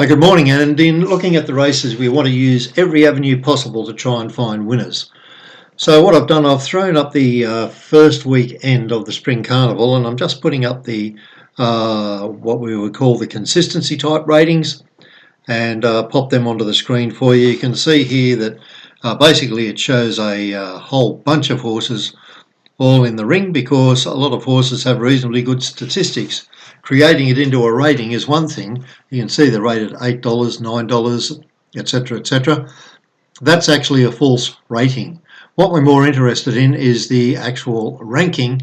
Good morning, and in looking at the races we want to use every avenue possible to try and find winners. So what I've done, I've thrown up the first weekend of the Spring Carnival, and I'm just putting up the what we would call the consistency type ratings and pop them onto the screen for you. You can see here that basically it shows a whole bunch of horses all in the ring, because a lot of horses have reasonably good statistics. Creating it into a rating is one thing. You can see they're rated $8, $9, etc., etc. That's actually a false rating. What we're more interested in is the actual ranking,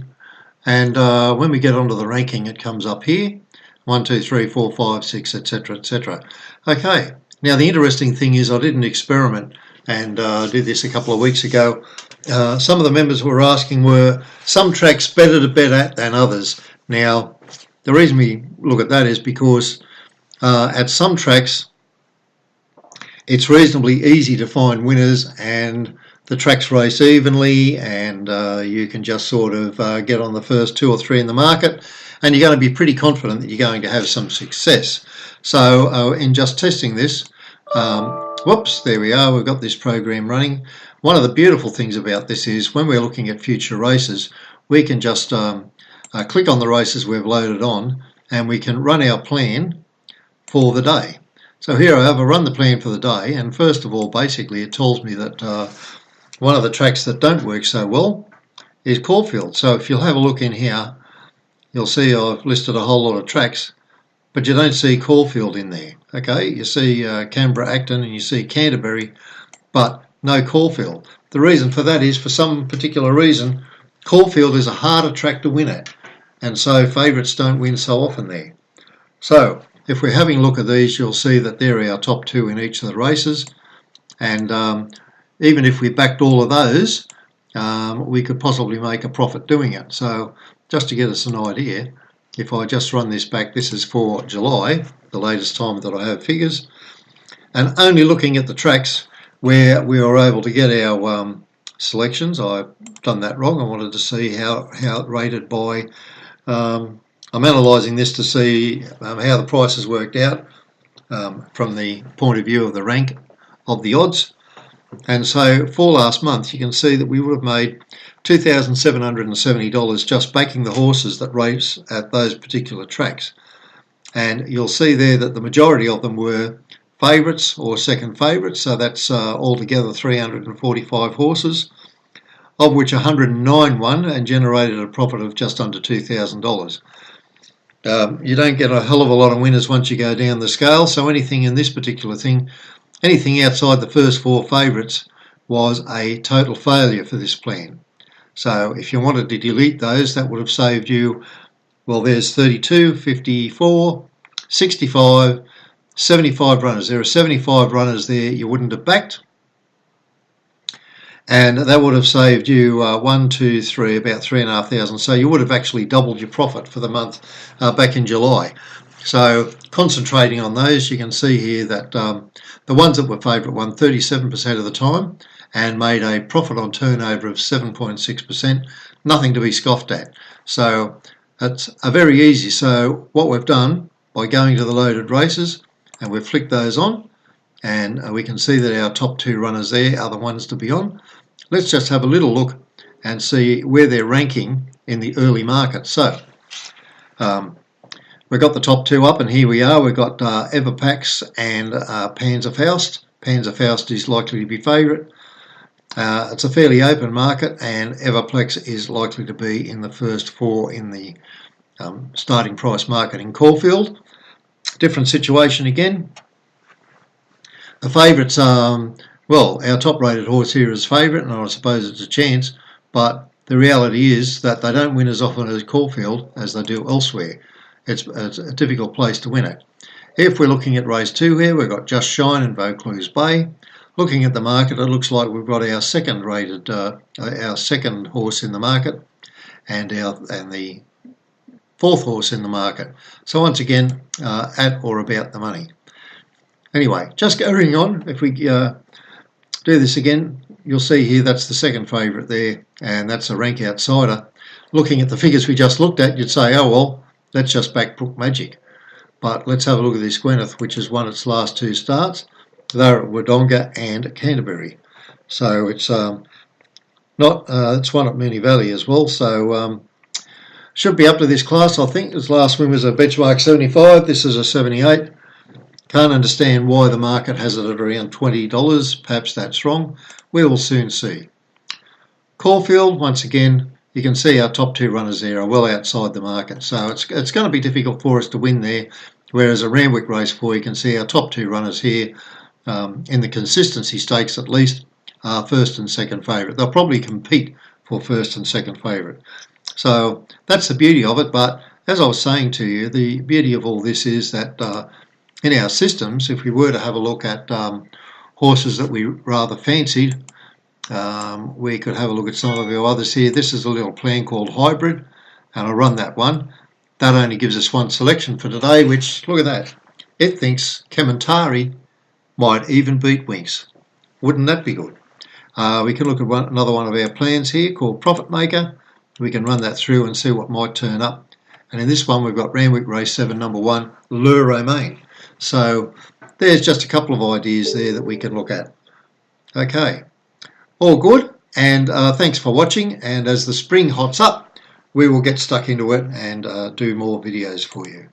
and when we get onto the ranking it comes up here, 1, 2, 3, 4, 5, 6, etc., etc. Okay, now the interesting thing is I did an experiment and did this a couple of weeks ago. Some of the members were asking, were some tracks better to bet at than others? Now, the reason we look at that is because at some tracks it's reasonably easy to find winners, and the tracks race evenly, and you can just sort of get on the first 2 or 3 in the market, and you're going to be pretty confident that you're going to have some success. So in just testing this, whoops, there we are, we've got this program running. One of the beautiful things about this is when we're looking at future races, we can just click on the races we've loaded on, and we can run our plan for the day. So here I have run the plan for the day, and first of all basically it tells me that one of the tracks that don't work so well is Caulfield. So if you'll have a look in here, you'll see I've listed a whole lot of tracks, but you don't see Caulfield in there. Okay, you see Canberra, Acton, and you see Canterbury, but no Caulfield. The reason for that is, for some particular reason, Caulfield is a harder track to win at, and so favourites don't win so often there. So if we're having a look at these, you'll see that there are our top 2 in each of the races, and even if we backed all of those, we could possibly make a profit doing it. So just to get us an idea, if I just run this back, this is for July, the latest time that I have figures, and only looking at the tracks where we were able to get our selections. I've done that wrong. I wanted to see how it rated by, I'm analysing this to see how the prices worked out from the point of view of the rank of the odds. And so for last month you can see that we would have made $2,770 just backing the horses that race at those particular tracks. And you'll see there that the majority of them were favourites or second favourites, so that's altogether 345 horses, of which 109 won and generated a profit of just under $2,000. You don't get a hell of a lot of winners once you go down the scale, so anything in this particular thing, anything outside the first 4 favourites was a total failure for this plan. So if you wanted to delete those, that would have saved you, well, there's 32, 54, 65, 75 runners. There are 75 runners there you wouldn't have backed, and that would have saved you 1, 2, 3, about 3,500. So you would have actually doubled your profit for the month back in July. So concentrating on those, you can see here that the ones that were favourite won 37% of the time and made a profit on turnover of 7.6%, nothing to be scoffed at. So it's a very easy. So what we've done by going to the loaded races, and we've flicked those on, and we can see that our top 2 runners there are the ones to be on. Let's just have a little look and see where they're ranking in the early market. So we've got the top 2 up, and here we are. We've got Everpax and Panzerfaust. Panzerfaust is likely to be favourite. It's a fairly open market, and Everplex is likely to be in the first 4 in the starting price market in Caulfield. Different situation again. The favourites, well, our top rated horse here is favourite, and I suppose it's a chance, but the reality is that they don't win as often as Caulfield as they do elsewhere. It's a difficult place to win it. If we're looking at race 2 here, we've got Just Shine and Vaucluse Bay. Looking at the market, it looks like we've got our second rated, our second horse in the market, and the 4th horse in the market. So once again, at or about the money. Anyway, just going on, if we do this again, you'll see here that's the second favourite there, and that's a rank outsider. Looking at the figures we just looked at, you'd say, oh well, let's just back Brook Magic. But let's have a look at this Gwyneth, which has won its last 2 starts. They're at Wodonga and Canterbury. So it's it's one at Moonee Valley as well. So should be up to this class, I think. His last win was a benchmark 75. This is a 78. Can't understand why the market has it at around $20. Perhaps that's wrong. We will soon see. Caulfield, once again, you can see our top 2 runners there are well outside the market. So it's going to be difficult for us to win there. Whereas a Randwick race 4, you can see our top 2 runners here, in the consistency stakes at least, are first and second favourite. They'll probably compete for first and second favourite. So that's the beauty of it. But as I was saying to you, the beauty of all this is that in our systems, if we were to have a look at horses that we rather fancied, we could have a look at some of our others here. This is a little plan called Hybrid, and I'll run that one. That only gives us one selection for today, which, look at that, it thinks Kementari might even beat Winks. Wouldn't that be good? We can look at another one of our plans here called Profit Maker. We can run that through and see what might turn up. And in this one, we've got Randwick Race 7, number 1, Le Romain. So there's just a couple of ideas there that we can look at. Okay, all good. And thanks for watching. And as the spring hots up, we will get stuck into it and do more videos for you.